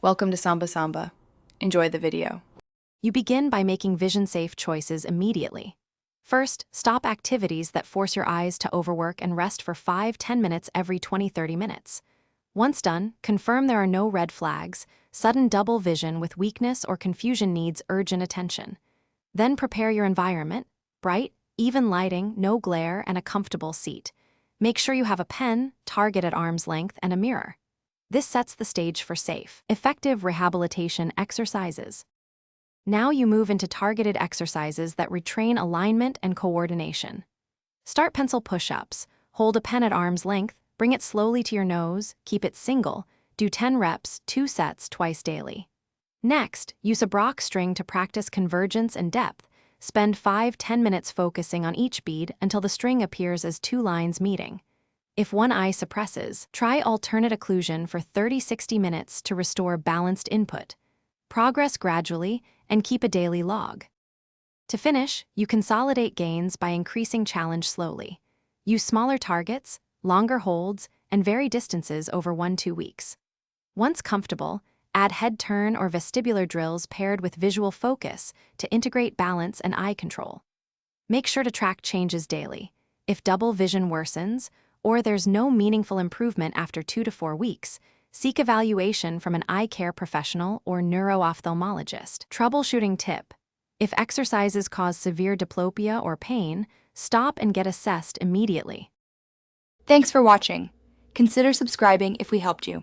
Welcome to Samba Samba. Enjoy the video. You begin by making vision-safe choices immediately. First, stop activities that force your eyes to overwork and rest for 5–10 minutes every 20–30 minutes. Once done, confirm there are no red flags. Sudden double vision with weakness or confusion needs urgent attention. Then prepare your environment: bright, even lighting, no glare, and a comfortable seat. Make sure you have a pen, target at arm's length, and a mirror. This sets the stage for safe, effective rehabilitation exercises. Now you move into targeted exercises that retrain alignment and coordination. Start pencil push-ups. Hold a pen at arm's length, bring it slowly to your nose, keep it single, do 10 reps, 2 sets twice daily. Next, use a Brock string to practice convergence and depth. Spend 5–10 minutes focusing on each bead until the string appears as 2 lines meeting. If one eye suppresses, try alternate occlusion for 30–60 minutes to restore balanced input. Progress gradually and keep a daily log. To finish, you consolidate gains by increasing challenge slowly. Use smaller targets, longer holds, and vary distances over 1–2 weeks. Once comfortable, add head turn or vestibular drills paired with visual focus to integrate balance and eye control. Make sure to track changes daily. If double vision worsens, or there's no meaningful improvement after 2 to 4 weeks, seek evaluation from an eye care professional or neuro-ophthalmologist. Troubleshooting tip: if exercises cause severe diplopia or pain, stop and get assessed immediately. Thanks for watching. Consider subscribing if we helped you.